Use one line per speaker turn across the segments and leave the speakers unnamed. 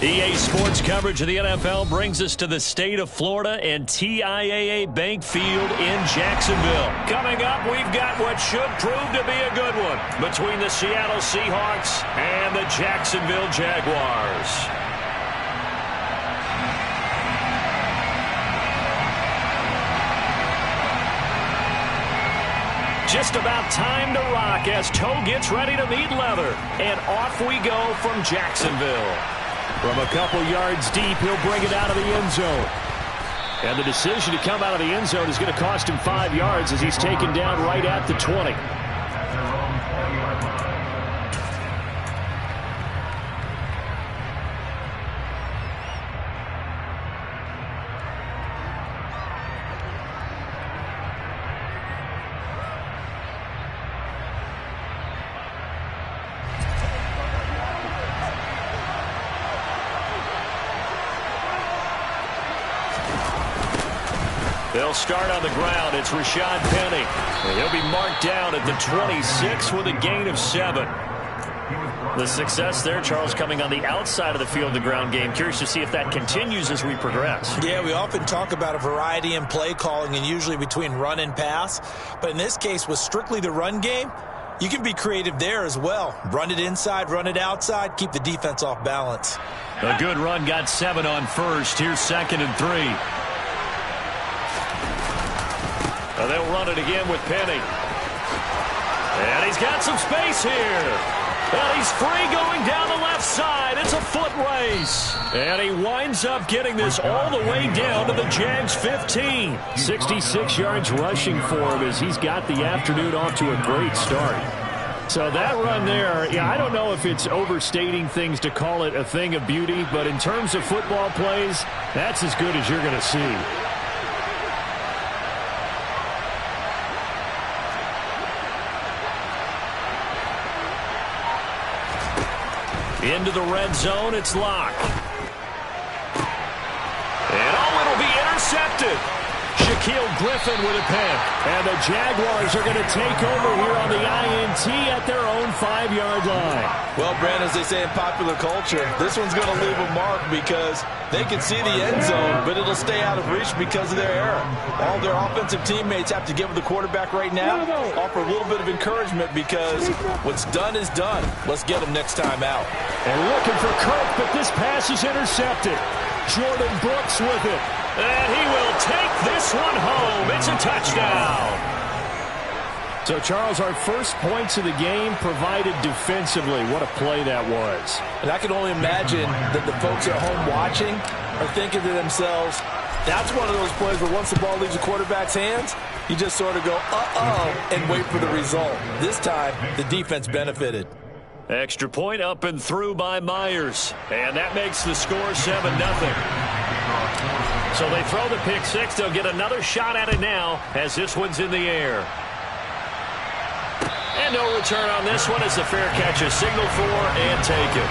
EA Sports coverage of the NFL brings us to the state of Florida and TIAA Bank Field in Jacksonville. Coming up, we've got what should prove to be a good one between the Seattle Seahawks and the Jacksonville Jaguars. Just about time to rock as toe gets ready to meet leather. And off we go from Jacksonville. From a couple yards deep, he'll bring it out of the end zone. And the decision to come out of the end zone is going to cost him 5 yards as he's taken down right at the 20. They'll start on the ground. It's Rashad Penny. And he'll be marked down at the 26 with a gain of 7. The success there, Charles, coming on the outside of the field, the ground game. Curious to see if that continues as we progress.
Yeah, we often talk about a variety in play calling and usually between run and pass. But in this case, with strictly the run game, you can be creative there as well. Run it inside, run it outside, keep the defense off balance.
A good run got 7 on first. Here's 2nd and 3. They'll run it again with Penny. And he's got some space here. And he's free going down the left side. It's a foot race. And he winds up getting this all the way down to the Jags 15. 66 yards rushing for him as he's got the afternoon off to a great start. So that run there, yeah, I don't know if it's overstating things to call it a thing of beauty, but in terms of football plays, that's as good as you're going to see. Into the red zone, it's Locke. And it'll be intercepted. Shaquille Griffin with a pick. And the Jaguars are going to take over here on the INT at their own 5-yard line.
Well, Brandon, as they say in popular culture, this one's going to leave a mark because they can see the end zone, but it'll stay out of reach because of their error. All their offensive teammates have to give the quarterback right now, offer a little bit of encouragement because what's done is done. Let's get them next time out.
And looking for Kirk, but this pass is intercepted. Jordan Brooks with it. And he will take this one home. It's a touchdown. So, Charles, our first points of the game provided defensively. What a play that was.
And I can only imagine that the folks at home watching are thinking to themselves, that's one of those plays where once the ball leaves the quarterback's hands, you just sort of go, uh-oh, and wait for the result. This time, the defense benefited.
Extra point up and through by Myers. And that makes the score 7-0. So they throw the pick six. They'll get another shot at it now as this one's in the air. And no return on this one as the fair catch is signaled for and taken.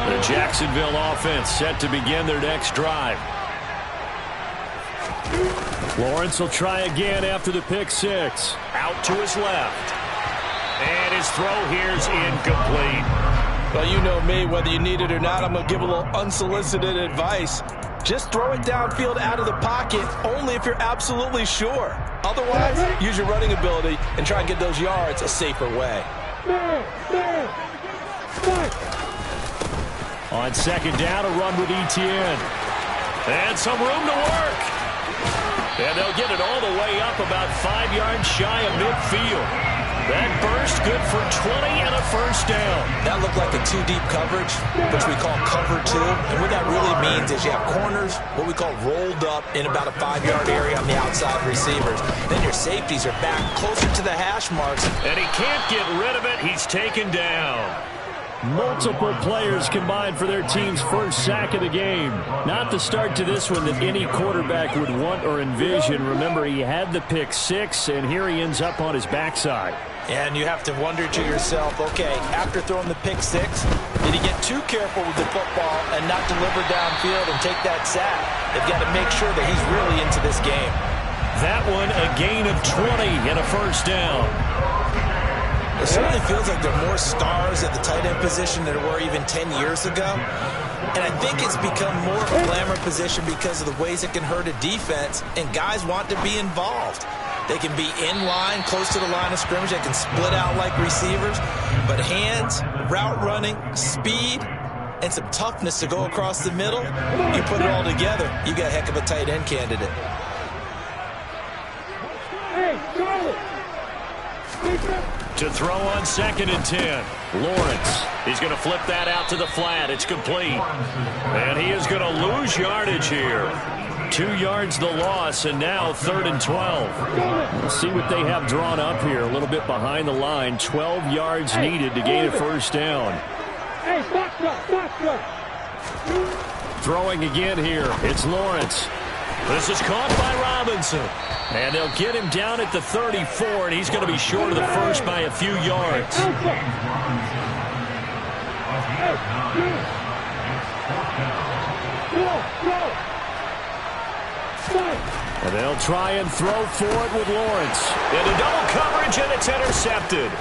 The Jacksonville offense set to begin their next drive. Lawrence will try again after the pick six. Out to his left. And his throw here's incomplete.
Well, you know me, whether you need it or not, I'm going to give a little unsolicited advice. Just throw it downfield out of the pocket only if you're absolutely sure. Otherwise, use your running ability and try and get those yards a safer way.
On 2nd down, a run with Etienne. And some room to work. And they'll get it all the way up about 5 yards shy of midfield. That burst good for 20 and a first down.
That looked like a two-deep coverage, which we call cover two. And what that really means is you have corners, what we call rolled up in about a 5-yard area on the outside receivers. Then your safeties are back closer to the hash marks.
And he can't get rid of it. He's taken down. Multiple players combined for their team's first sack of the game. Not the start to this one that any quarterback would want or envision. Remember, he had the pick six, and here he ends up on his backside.
And you have to wonder to yourself, okay, after throwing the pick six, did he get too careful with the football and not deliver downfield and take that sack? They've got to make sure that he's really into this game.
That one, a gain of 20 and a first down.
It certainly feels like there are more stars at the tight end position than there were even 10 years ago. And I think it's become more of a glamour position because of the ways it can hurt a defense, and guys want to be involved. They can be in line, close to the line of scrimmage. They can split out like receivers. But hands, route running, speed, and some toughness to go across the middle, you put it all together, you got a heck of a tight end candidate.
To throw on 2nd and 10. Lawrence. He's going to flip that out to the flat. It's complete. And he is going to lose yardage here. 2 yards the loss, and now 3rd and 12. We'll see what they have drawn up here. A little bit behind the line. 12 yards needed to gain a first down. Throwing again here. It's Lawrence. This is caught by Robinson. And they'll get him down at the 34, and he's going to be short of the first by a few yards. And they'll try and throw for it with Lawrence. Into double coverage, and it's intercepted.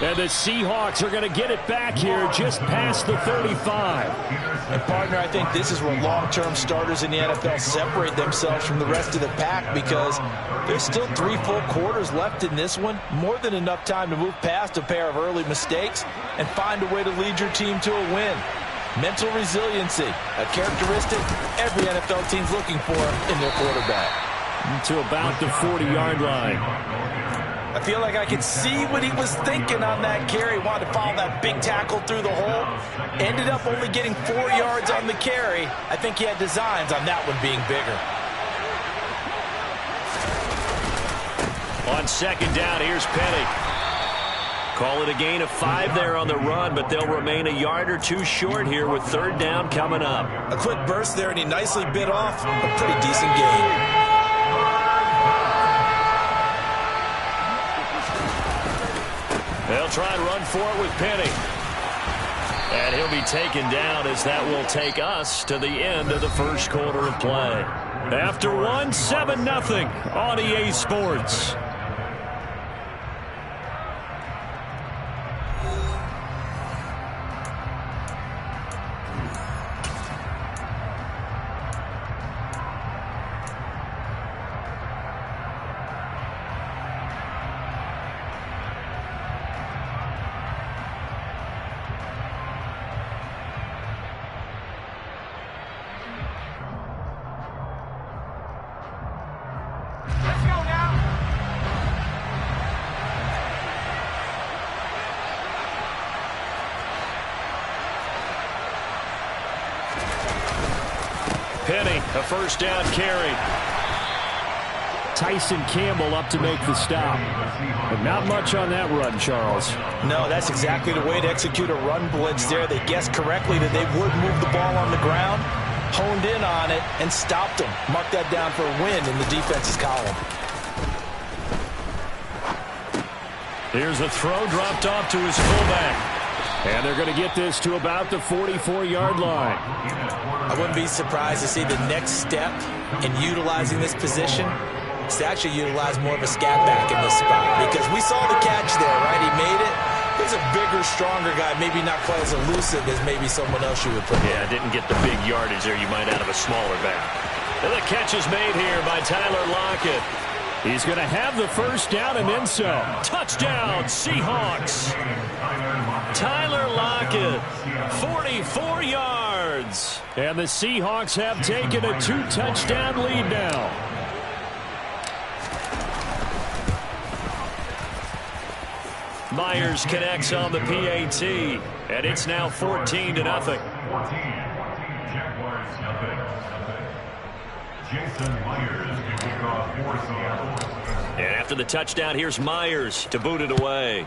And the Seahawks are going to get it back here just past the 35.
And, partner, I think this is where long-term starters in the NFL separate themselves from the rest of the pack, because there's still 3 full quarters left in this one. More than enough time to move past a pair of early mistakes and find a way to lead your team to a win. Mental resiliency, a characteristic every NFL team's looking for in their quarterback.
To about the 40-yard line.
I feel like I could see what he was thinking on that carry. Wanted to follow that big tackle through the hole. Ended up only getting 4 yards on the carry. I think he had designs on that one being bigger.
On 2nd down, here's Penny. Call it a gain of 5 there on the run, but they'll remain a yard or 2 short here with 3rd down coming up.
A quick burst there, and he nicely bit off a pretty decent gain.
They'll try and run for it with Penny. And he'll be taken down, as that will take us to the end of the first quarter of play. After one, 7-0 on EA Sports. Penny, a first down carry. Tyson Campbell up to make the stop. But not much on that run, Charles.
No, that's exactly the way to execute a run blitz there. They guessed correctly that they would move the ball on the ground, honed in on it, and stopped them. Mark that down for a win in the defense's column.
Here's a throw dropped off to his fullback. And they're going to get this to about the 44-yard line.
I wouldn't be surprised to see the next step in utilizing this position is to actually utilize more of a scat back in this spot. Because we saw the catch there, right? He made it. He's a bigger, stronger guy, maybe not quite as elusive as maybe someone else you would put.
Yeah, didn't get the big yardage there you might out of a smaller back. And the catch is made here by Tyler Lockett. He's going to have the first down and then some. Touchdown, Seahawks. Tyler Lockett, 44 yards. And the Seahawks have taken a 2-touchdown lead now. Myers connects on the PAT, and it's now 14-0.
Jaguars nothing. Jason Myers kicking off for Seattle.
And after the touchdown, here's Myers to boot it away.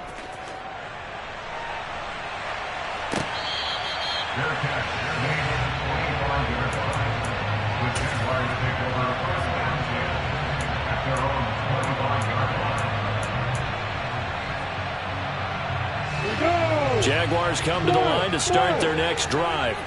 Their catch, their gain on the 25-yard line. The Jaguars take over a first down chance at their own 25-yard line.
Jaguars come to the line to start their next drive.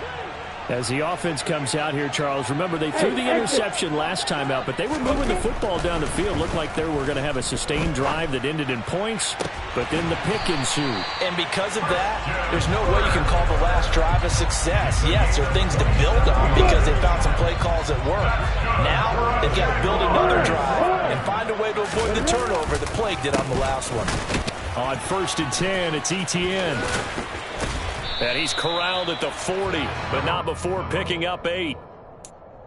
As the offense comes out here, Charles, remember they threw the interception last time out, but they were moving the football down the field. Looked like they were going to have a sustained drive that ended in points, but then the pick ensued.
And because of that, there's no way you can call the last drive a success. Yes, there are things to build on because they found some play calls that work. Now they've got to build another drive and find a way to avoid the turnover that plagued it on the last one.
On 1st and 10, it's Etienne. And he's corralled at the 40, but not before picking up 8.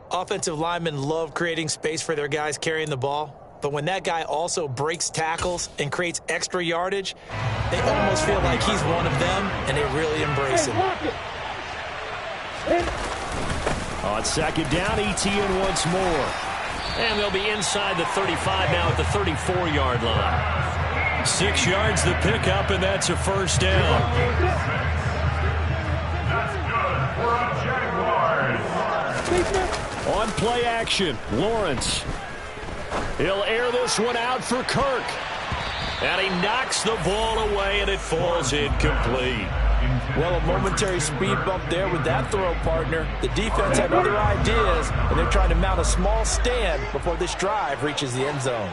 Offensive linemen love creating space for their guys carrying the ball, but when that guy also breaks tackles and creates extra yardage, they almost feel like he's one of them, and they really embrace him.
On 2nd down, Etienne once more. And they'll be inside the 35 now at the 34-yard line. 6 yards the pickup, and that's a 1st down. On play action, Lawrence. He'll air this one out for Kirk. And he knocks the ball away, and it falls incomplete.
Well, a momentary speed bump there with that throw, partner. The defense had other ideas, and they're trying to mount a small stand before this drive reaches the end zone.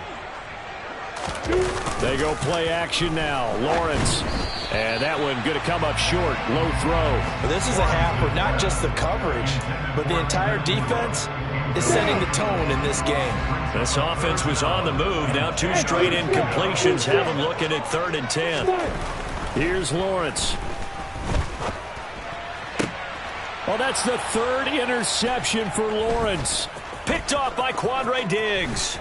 They go play action now. Lawrence. And that one going to come up short. Low throw.
But this is a half where not just the coverage, but the entire defense is setting the tone in this game.
This offense was on the move. Now 2 straight incompletions have them looking at 3rd and 10. Here's Lawrence. Well, that's the 3rd interception for Lawrence. Picked off by Quandre Diggs.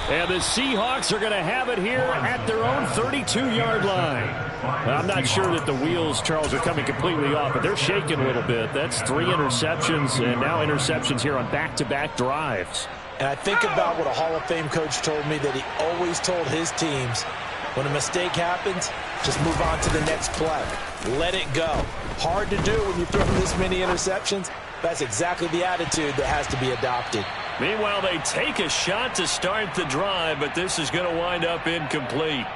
And the Seahawks are going to have it here at their own 32-yard line. I'm not sure that the wheels, Charles, are coming completely off, but they're shaking a little bit. That's 3 interceptions, and now interceptions here on back-to-back drives.
And I think about what a Hall of Fame coach told me that he always told his teams, when a mistake happens, just move on to the next play. Let it go. Hard to do when you throw this many interceptions. That's exactly the attitude that has to be adopted.
Meanwhile, they take a shot to start the drive, but this is going to wind up incomplete.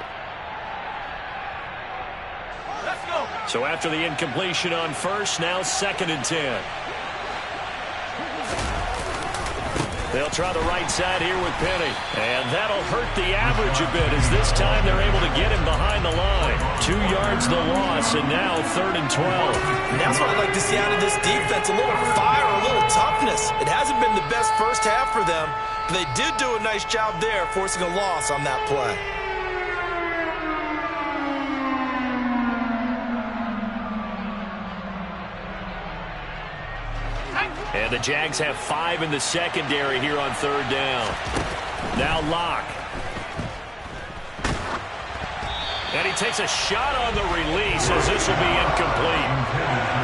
Let's go.
So after the incompletion on 1st, now 2nd and 10. They'll try the right side here with Penny. And that'll hurt the average a bit as this time they're able to get him behind the line. 2 yards the loss, and now 3rd and 12.
And that's what I'd like to see out of this defense. A little fire, a little toughness. It hasn't been the best first half for them, but they did do a nice job there forcing a loss on that play.
And the Jags have 5 in the secondary here on 3rd down. Now Locke. And he takes a shot on the release as this will be incomplete.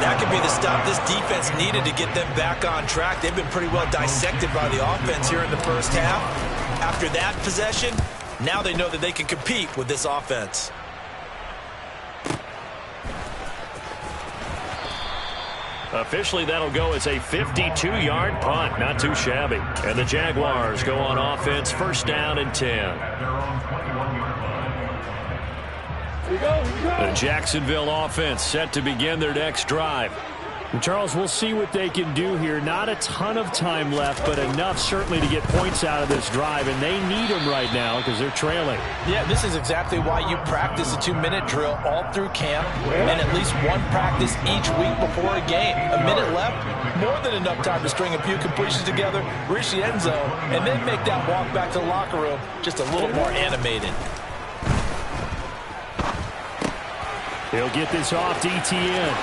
That could be the stop this defense needed to get them back on track. They've been pretty well dissected by the offense here in the first half. After that possession, now they know that they can compete with this offense.
Officially, that'll go as a 52-yard punt. Not too shabby. And the Jaguars go on offense, 1st down and 10. The Jacksonville offense set to begin their next drive.
And Charles, we'll see what they can do here. Not a ton of time left, but enough certainly to get points out of this drive, and they need them right now because they're trailing.
Yeah, this is exactly why you practice a 2-minute drill all through camp and at least one practice each week before a game. A minute left, more than enough time to string a few completions together, reach the end zone, and then make that walk back to the locker room just a little more animated.
He'll get this off to Etienne.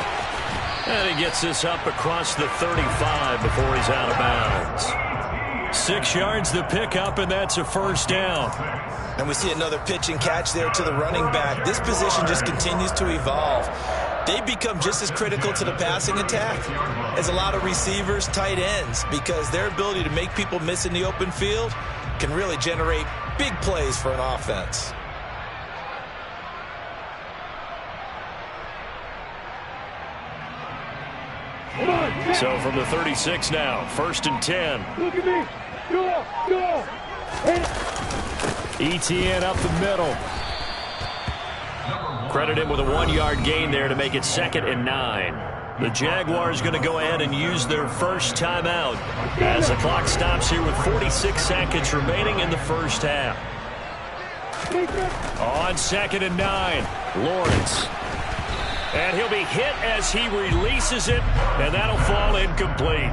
And he gets this up across the 35 before he's out of bounds. 6 yards the pickup, and that's a 1st down.
And we see another pitch and catch there to the running back. This position just continues to evolve. They become just as critical to the passing attack as a lot of receivers, tight ends, because their ability to make people miss in the open field can really generate big plays for an offense.
So from the 36 now, 1st and 10.
Look at me. Go.
Etienne up the middle. Credit him with a 1-yard gain there to make it 2nd and 9. The Jaguars going to go ahead and use their first timeout as the clock stops here with 46 seconds remaining in the first half. On 2nd and 9, Lawrence. And he'll be hit as he releases it, and that'll fall incomplete.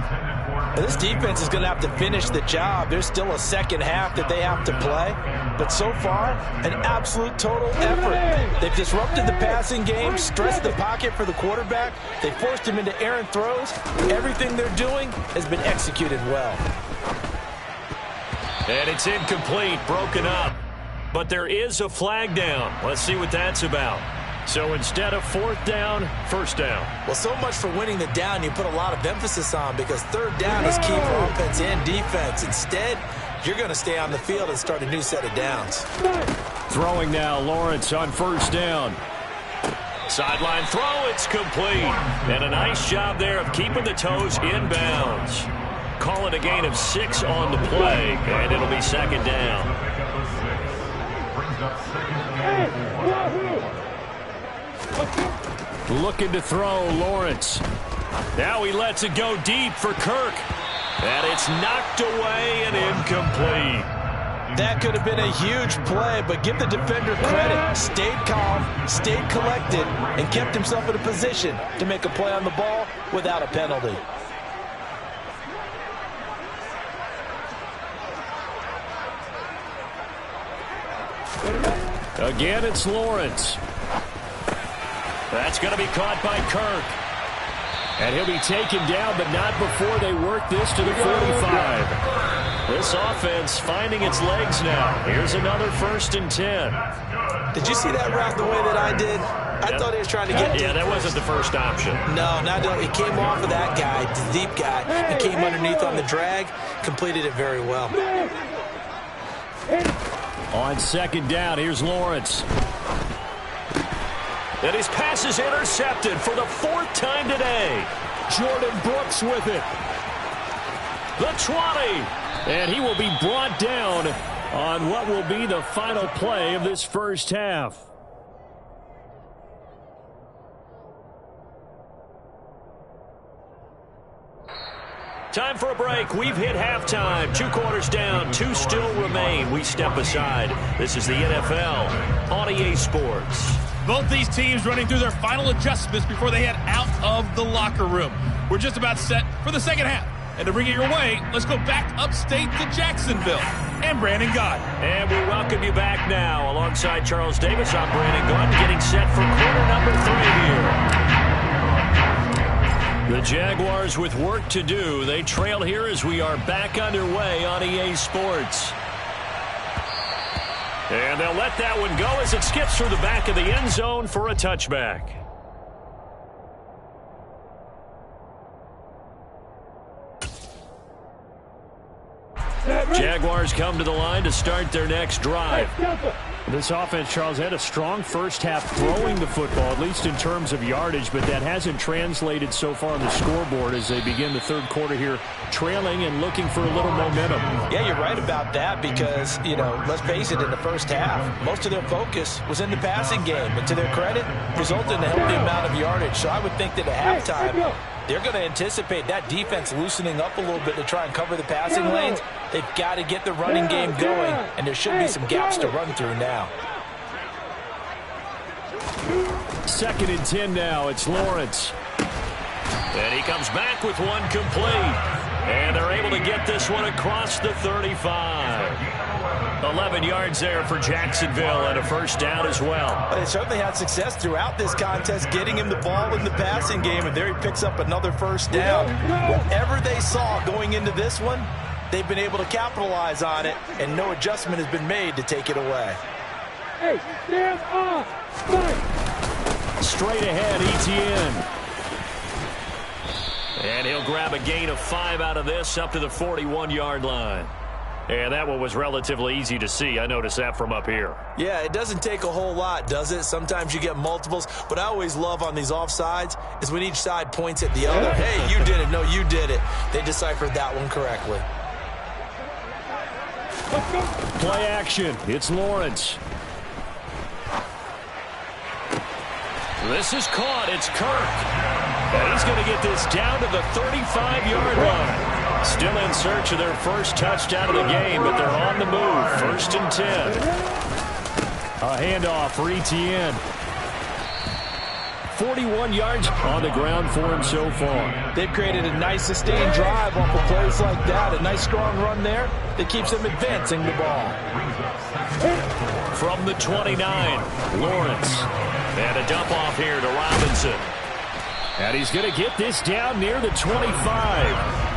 This defense is going to have to finish the job. There's still a second half that they have to play. But so far, an absolute total effort. They've disrupted the passing game, stressed the pocket for the quarterback. They forced him into errant throws. Everything they're doing has been executed well.
And it's incomplete, broken up. But there is a flag down. Let's see what that's about. So instead of 4th down, 1st down.
Well, so much for winning the down you put a lot of emphasis on, because 3rd down is key for offense and defense. Instead, you're going to stay on the field and start a new set of downs.
Throwing now, Lawrence on 1st down. Sideline throw, it's complete. And a nice job there of keeping the toes in bounds. Call it a gain of 6 on the play, and it'll be 2nd down. Looking to throw, Lawrence. Now he lets it go deep for Kirk. And it's knocked away and incomplete.
That could have been a huge play, but give the defender credit. Stayed calm, stayed collected, and kept himself in a position to make a play on the ball without a penalty.
Again, it's Lawrence. That's going to be caught by Kirk. And he'll be taken down, but not before they work this to the 45. This offense finding its legs now. Here's another 1st and 10.
Did you see that route the way that I did? I thought he was trying to get
Yeah, that wasn't the first option.
No, it came off of that guy, the deep guy. It came underneath on the drag, completed it very well.
On 2nd down, here's Lawrence. And his pass is intercepted for the 4th time today. Jordan Brooks with it. The 20. And he will be brought down on what will be the final play of this first half. Time for a break. We've hit halftime. 2 quarters down. 2 still remain. We step aside. This is the NFL on EA Sports.
Both these teams running through their final adjustments before they head out of the locker room. We're just about set for the second half. And to bring it your way, let's go back upstate to Jacksonville. And Brandon Gott.
And we welcome you back now. Alongside Charles Davis, I'm Brandon Gott, getting set for quarter number 3 here. The Jaguars with work to do. They trail here as we are back underway on EA Sports. And they'll let that one go as it skips through the back of the end zone for a touchback. Jaguars come to the line to start their next drive. This offense, Charles, had a strong first half throwing the football, at least in terms of yardage, but that hasn't translated so far on the scoreboard as they begin the 3rd quarter here, trailing and looking for a little momentum.
Yeah, you're right about that because, let's face it, in the first half, most of their focus was in the passing game. And to their credit, resulted in a healthy amount of yardage. So I would think that at halftime, they're going to anticipate that defense loosening up a little bit to try and cover the passing lanes. They've got to get the running game going, and there should be some gaps to run through now.
2nd and 10 now. It's Lawrence. And he comes back with one complete. And they're able to get this one across the 35. 11 yards there for Jacksonville and a 1st down as well.
They certainly had success throughout this contest, getting him the ball in the passing game, and there he picks up another 1st down. Whatever they saw going into this one, they've been able to capitalize on it, and no adjustment has been made to take it away.
Hey, stand off!
Straight ahead, Etienne. And he'll grab a gain of 5 out of this up to the 41-yard line. And that one was relatively easy to see. I noticed that from up here.
Yeah, it doesn't take a whole lot, does it? Sometimes you get multiples. What I always love on these offsides is when each side points at the other. Hey, you did it. No, you did it. They deciphered that one correctly.
Play action. It's Lawrence.
This is caught. It's Kirk. And he's going to get this down to the 35-yard line. Still in search of their first touchdown of the game, but they're on the move. 1st and 10. A handoff for Etienne. 41 yards on the ground for him so far.
They've created a nice sustained drive off of plays like that. A nice strong run there that keeps them advancing the ball.
From the 29, Lawrence. And a dump off here to Robinson. And he's going to get this down near the 25.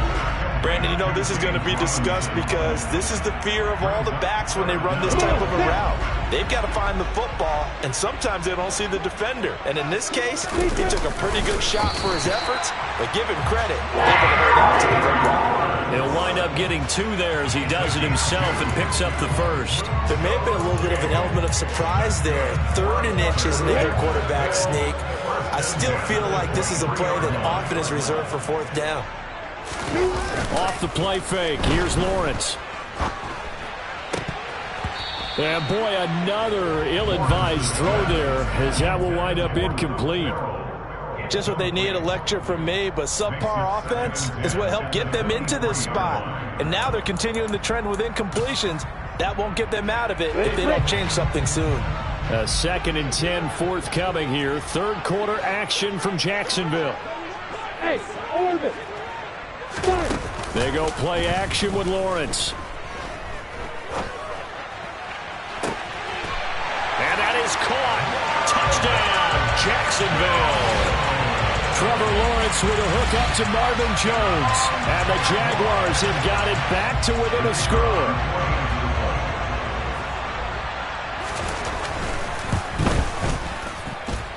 Brandon, you know this is going to be discussed because this is the fear of all the backs when they run this type of a route. They've got to find the football, and sometimes they don't see the defender. And in this case, he took a pretty good shot for his efforts, but give him credit, able to hold on to the football.
He'll wind up getting 2 there as he does it himself and picks up the first.
There may have been a little bit of an element of surprise there. 3rd and inches, and they get quarterback sneak. I still feel like this is a play that often is reserved for 4th down.
Off the play fake. Here's Lawrence. And boy, another ill-advised throw there as that will wind up incomplete.
Just what they need, a lecture from me, but subpar offense is what helped get them into this spot. And now they're continuing the trend with incompletions. That won't get them out of it if they don't change something soon.
A 2nd and 10 forthcoming here. 3rd quarter action from Jacksonville.
Hey, orbit.
They go play action with Lawrence. And that is caught. Touchdown, Jacksonville. Trevor Lawrence with a hook up to Marvin Jones. And the Jaguars have got it back to within a score.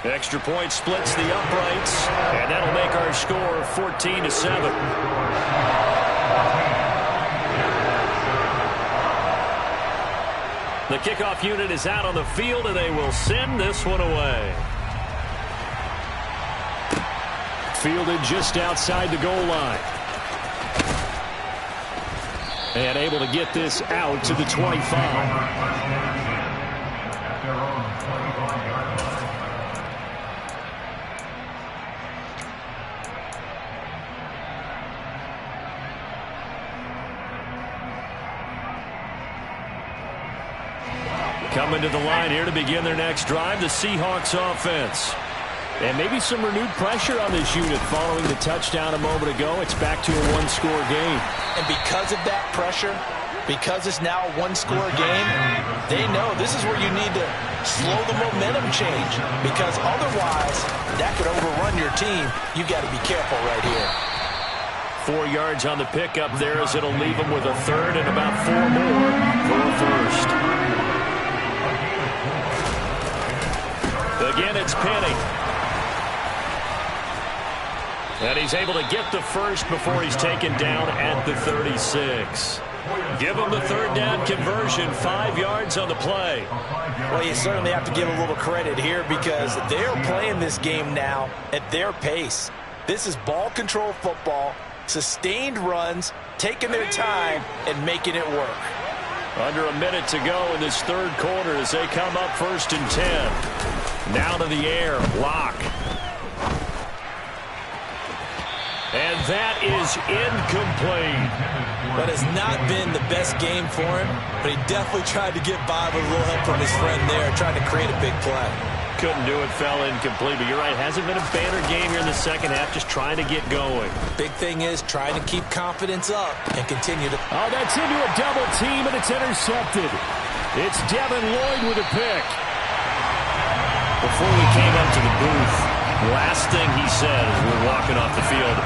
Extra point splits the uprights, and that'll make our score 14-7. The kickoff unit is out on the field, and they will send this one away. Fielded just outside the goal line. And able to get this out to the 25. Coming to the line here to begin their next drive, the Seahawks offense. And maybe some renewed pressure on this unit following the touchdown a moment ago. It's back to a 1-score game.
And because of that pressure, because it's now a 1-score game, they know this is where you need to slow the momentum change. Because otherwise, that could overrun your team. You've got to be careful right here.
4 yards on the pickup there as it'll leave them with a 3rd and about 4 more for a 1st. Again, it's Penny. And he's able to get the 1st before he's taken down at the 36. Give him the 3rd down conversion, 5 yards on the play.
Well, you certainly have to give a little credit here because they're playing this game now at their pace. This is ball control football, sustained runs, taking their time, and making it work.
Under a minute to go in this 3rd quarter as they come up 1st and 10. Now to the air, Locke. And that is incomplete.
That has not been the best game for him, but he definitely tried to get by with a little help from his friend there, trying to create a big play.
Couldn't do it, fell incomplete, but you're right, hasn't been a banner game here in the 2nd half, just trying to get going.
Big thing is trying to keep confidence up and continue to...
Oh, that's into a double team, and it's intercepted. It's Devin Lloyd with a pick. Before we came up to the booth, last thing he said as we were walking off the field,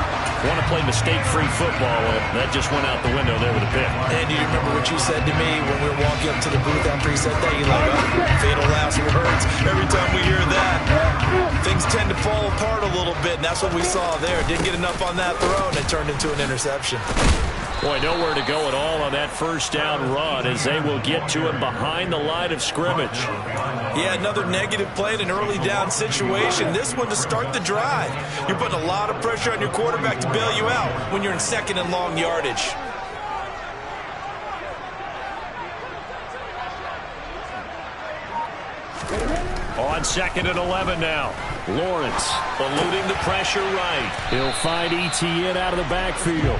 want to play mistake-free football. Well, that just went out the window there with a pick.
And do you remember what you said to me when we were walking up to the booth after he said that? You're like, oh, fatal last words. Every time we hear that, things tend to fall apart a little bit, and that's what we saw there. Didn't get enough on that throw, and it turned into an interception.
Boy, nowhere to go at all on that 1st down run as they will get to him behind the line of scrimmage.
Yeah, another negative play in an early down situation. This one to start the drive. You're putting a lot of pressure on your quarterback to bail you out when you're in 2nd and long yardage.
On 2nd and 11 now. Lawrence eluding the pressure right.
He'll find Etienne out of the backfield.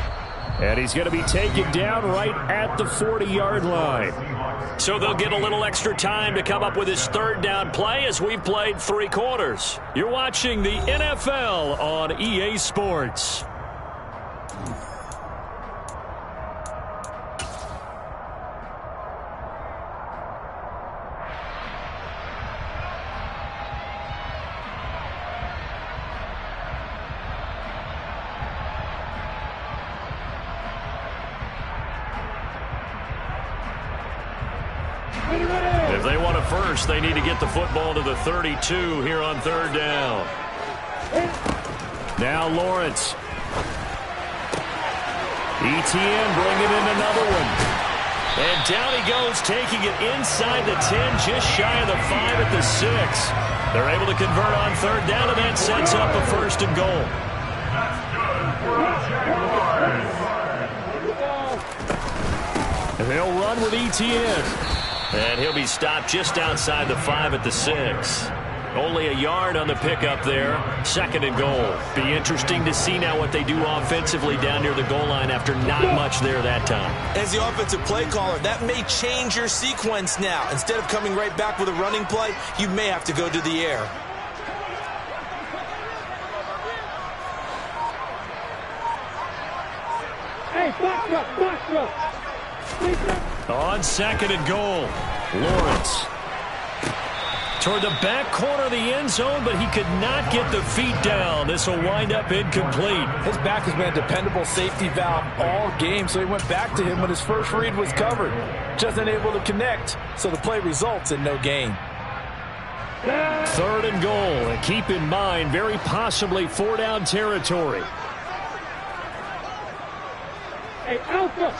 And he's going to be taken down right at the 40-yard line.
So they'll get a little extra time to come up with his third down play as we've played 3 quarters. You're watching the NFL on EA Sports. If they want a first, they need to get the football to the 32 here on third down.
Now Lawrence. Etienne bringing in another one.
And down he goes, taking it inside the 10, just shy of the 5 at the 6. They're able to convert on third down, and that sets up a first and goal.
They'll run with Etienne.
And he'll be stopped just outside the 5 at the 6. Only a yard on the pickup there. Second and goal. Be interesting to see now what they do offensively down near the goal line after not much there that time.
As the offensive play caller, that may change your sequence now. Instead of coming right back with a running play, you may have to go to the air.
Hey, box up.
On second and goal, Lawrence toward the back corner of the end zone, but he could not get the feet down. This will wind up incomplete.
His back has been a dependable safety valve all game, so he went back to him when his first read was covered. Just unable to connect, so the play results in no gain.
Third and goal, and keep in mind, very possibly 4-down territory.
Hey, Alpha.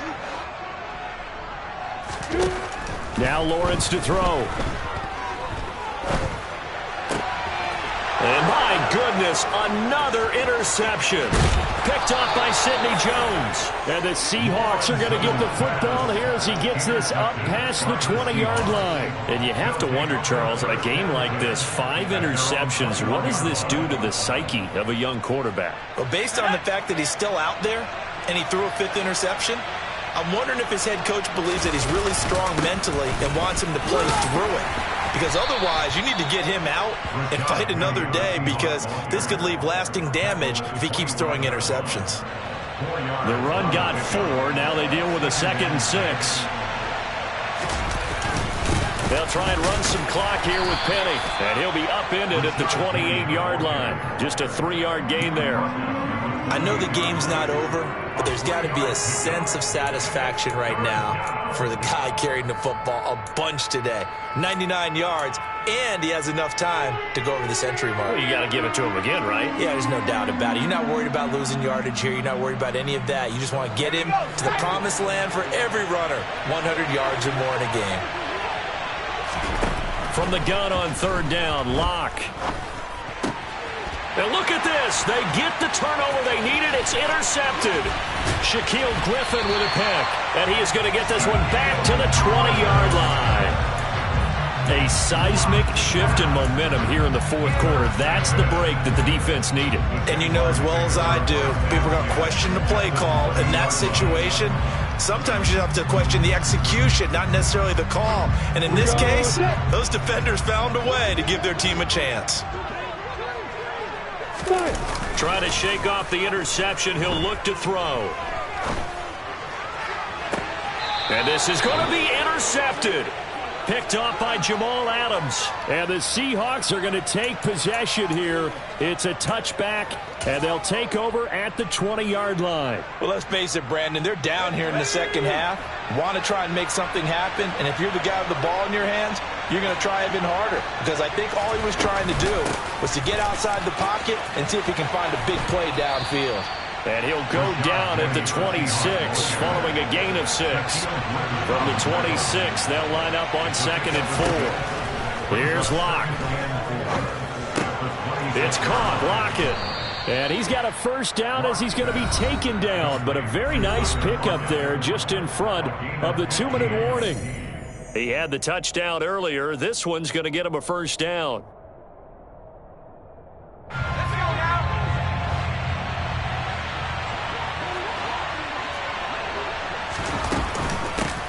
Now Lawrence to throw.
And my goodness, another interception. Picked off by Sidney Jones.
And the Seahawks are going to get the football here as he gets this up past the 20-yard line.
And you have to wonder, Charles, a game like this, 5 interceptions, what does this do to the psyche of a young quarterback?
Well, based on the fact that he's still out there and he threw a 5th interception, I'm wondering if his head coach believes that he's really strong mentally and wants him to play through it. Because otherwise, you need to get him out and fight another day, because this could leave lasting damage if he keeps throwing interceptions.
The run got 4. Now they deal with a 2nd and 6. They'll try and run some clock here with Penny. And he'll be upended at the 28-yard line. Just a 3-yard gain there.
I know the game's not over, but there's got to be a sense of satisfaction right now for the guy carrying the football a bunch today. 99 yards, and he has enough time to go over the century mark.
Well, you got to give it to him again, right?
Yeah, there's no doubt about it. You're not worried about losing yardage here. You're not worried about any of that. You just want to get him to the promised land for every runner. 100 yards or more in a game.
From the gun on third down, Locke. And look at this. They get the turnover they needed. It's intercepted. Shaquille Griffin with a pick. And he is going to get this one back to the 20-yard line. A seismic shift in momentum here in the fourth quarter. That's the break that the defense needed.
And you know as well as I do, people are going to question the play call in that situation. Sometimes you have to question the execution, not necessarily the call. And in this case, those defenders found a way to give their team a chance.
Trying to shake off the interception. He'll look to throw. And this is going to be intercepted. Picked off by Jamal Adams.
And the Seahawks are going to take possession here. It's a touchback, and they'll take over at the 20-yard line.
Well, let's face it, Brandon. They're down here in the second half. Want to try and make something happen. And if you're the guy with the ball in your hands, you're going to try even harder. Because I think all he was trying to do was to get outside the pocket and see if he can find a big play downfield.
And he'll go down at the 26, following a gain of 6. From the 26, they'll line up on 2nd and 4. Here's Locke. It's caught. Lockett.
And he's got a first down as he's going to be taken down. But a very nice pickup there just in front of the 2-minute warning.
He had the touchdown earlier. This one's going to get him a first down.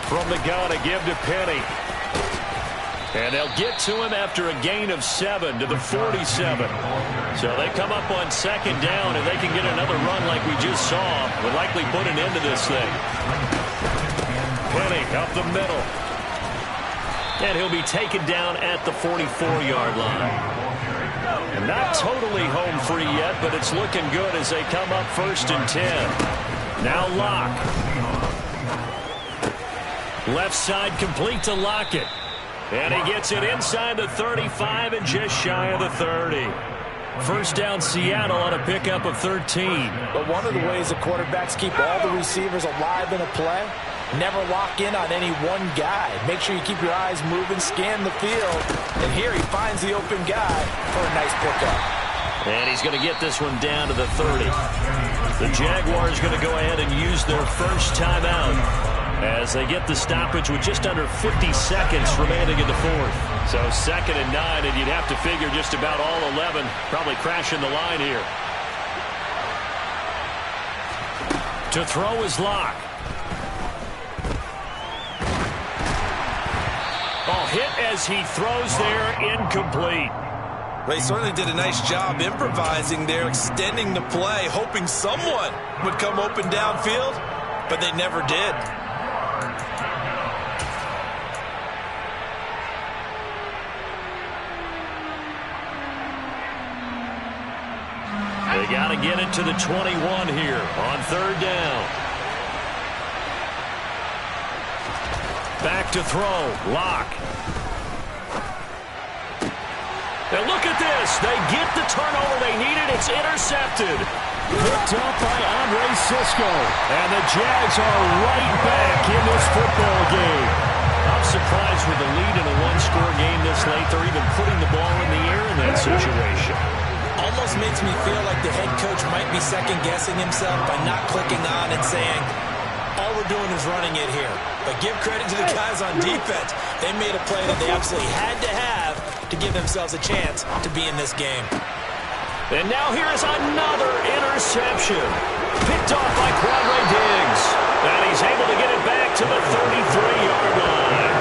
From the gun, a give to Penny. And they'll get to him after a gain of 7 to the 47. So they come up on second down, and they can get another run like we just saw. Would likely put an end to this thing. Penny up the middle. And he'll be taken down at the 44-yard line. And not totally home free yet, but it's looking good as they come up 1st and 10. Now Locke. Left side complete to Lockett. And he gets it inside the 35 and just shy of the 30. First down Seattle on a pickup of 13.
But one of the ways the quarterbacks keep all the receivers alive in a play, never lock in on any one guy. Make sure you keep your eyes moving, scan the field. And here he finds the open guy for a nice pickup.
And he's going to get this one down to the 30. The Jaguars going to go ahead and use their first timeout as they get the stoppage with just under 50 seconds remaining in the 4th. So 2nd and 9, and you'd have to figure just about all 11 probably crashing the line here. To throw is Locke. Oh, hit as he throws there, incomplete.
Well, he certainly did a nice job improvising there, extending the play, hoping someone would come open downfield, but they never did.
They got to get it to the 21 here on 3rd down. Back to throw. Locke. Now look at this. They get the turnover they needed. It's intercepted. Picked up by Andre Cisco. And the Jags are right back in this football game. I'm surprised with the lead in a one-score game this late. They're even putting the ball in the air in that situation.
Almost makes me feel like the head coach might be second-guessing himself by not clicking on and saying, all we're doing is running it here. But give credit to the guys on defense. They made a play that they absolutely had to have to give themselves a chance to be in this game.
And now here is another interception. Picked off by Quadre Diggs. And he's able to get it back to the 33-yard line.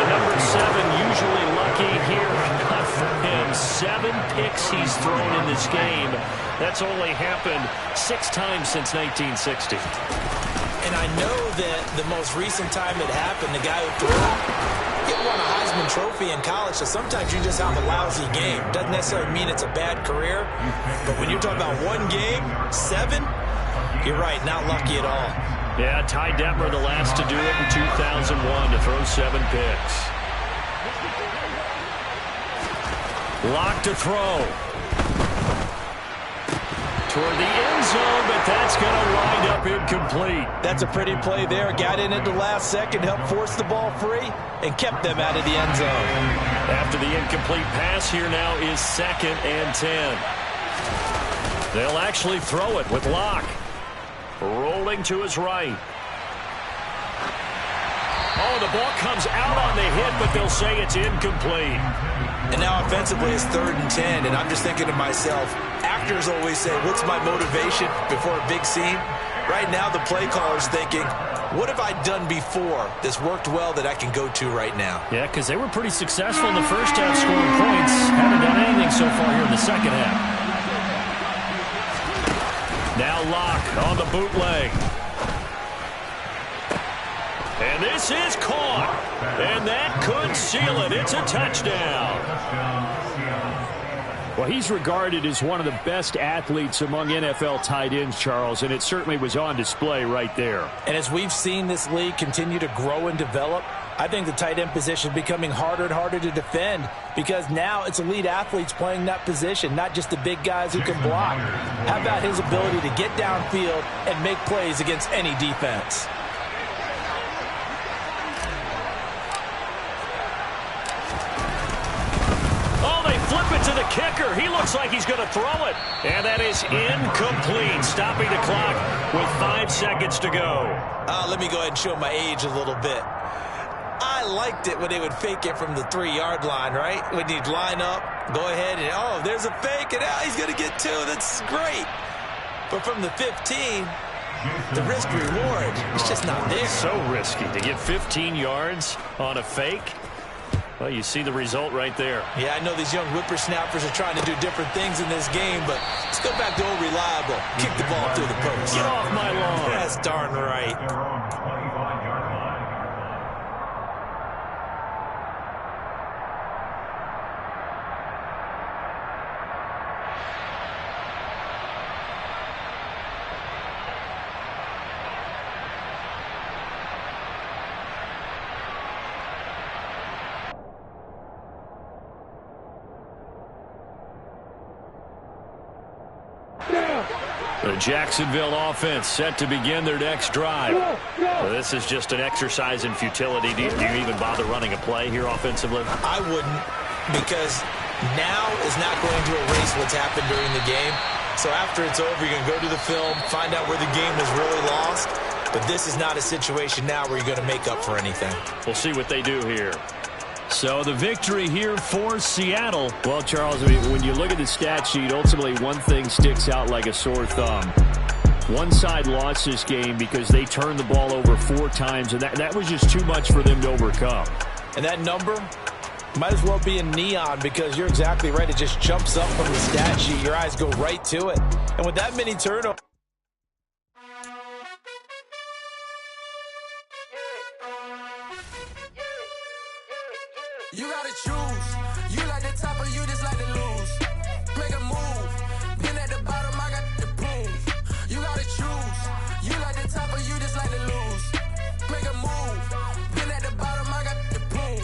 The number 7 usually lucky here. Not for him. 7 picks he's thrown in this game. That's only happened 6 times since 1960.
And I know that the most recent time it happened, the guy who threw it, he won a Heisman Trophy in college, so sometimes you just have a lousy game. Doesn't necessarily mean it's a bad career, but when you're talking about one game, 7, you're right, not lucky at all.
Yeah, Ty Detmer the last to do it in 2001 to throw 7 picks. Locke to throw. Toward the end zone, but that's going to wind up incomplete.
That's a pretty play there. Got in at the last second, helped force the ball free, and kept them out of the end zone.
After the incomplete pass, here now is 2nd and 10. They'll actually throw it with Locke. Rolling to his right. Oh, the ball comes out on the hit, but they'll say it's incomplete.
And now offensively it's 3rd and 10, and I'm just thinking to myself, actors always say, what's my motivation before a big scene? Right now the play caller's thinking, what have I done before that's worked well that I can go to right now?
Yeah, because they were pretty successful in the first half scoring points. Haven't done anything so far here in the second half.
Now Locke on the bootleg. And this is caught. And that could seal it. It's a touchdown.
Well, he's regarded as one of the best athletes among NFL tight ends, Charles, and it certainly was on display right there.
And as we've seen this league continue to grow and develop, I think the tight end position is becoming harder and harder to defend because now it's elite athletes playing that position, not just the big guys who can block. How about his ability to get downfield and make plays against any defense?
To the kicker. He looks like he's going to throw it. And that is incomplete. Stopping the clock with 5 seconds to go.
Let me go ahead and show my age a little bit. I liked it when they would fake it from the 3-yard line, right? When you'd line up, go ahead and, oh, there's a fake, and now he's going to get 2. That's great. But from the 15, the risk reward is just not there.
So risky to get 15 yards on a fake. Well, you see the result right there.
Yeah, I know these young whippersnappers are trying to do different things in this game, but let's go back to old reliable. Kick the ball through the post.
Get off my lawn.
That's darn right.
They're on the 25-yard line.
The Jacksonville offense set to begin their next drive. Well, this is just an exercise in futility. Do you even bother running a play here offensively?
I wouldn't, because now is not going to erase what's happened during the game. So after it's over, you're going to go to the film, find out where the game was really lost. But this is not a situation now where you're going to make up for anything.
We'll see what they do here.
So the victory here for Seattle. Well, Charles, I mean, when you look at the stat sheet, ultimately one thing sticks out like a sore thumb. One side lost this game because they turned the ball over 4 times, and that was just too much for them to overcome.
And that number might as well be in neon, because you're exactly right. It just jumps up from the stat sheet. Your eyes go right to it. And with that many turnovers,
you gotta choose. You like the top or you just like to lose. Make a move. Been at the bottom, I got the prove. You gotta choose. You like the top or you just like to lose. Make a move. Been at the bottom, I got the prove.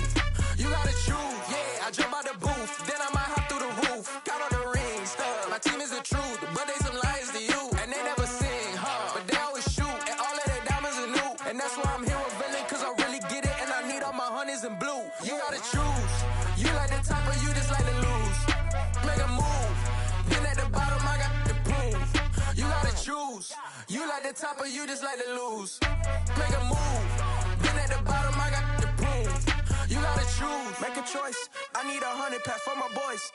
You gotta choose. Yeah, I jump out the booth. Then I might hop through the roof. Count on the rings. My team is the truth, but they some liars to you. And they never sing, but they always shoot. And all of their diamonds are new. And that's why I'm here with villain, cause I really get it. And I need all my honeys in blue. You gotta choose. You like the top or you just like to lose. Make a move. Been at the bottom, I got the proof. You gotta choose. You like the top or you just like to lose. Make a move. Been at the bottom, I got the proof. You gotta choose. Make a choice. I need 100 pack for my boys.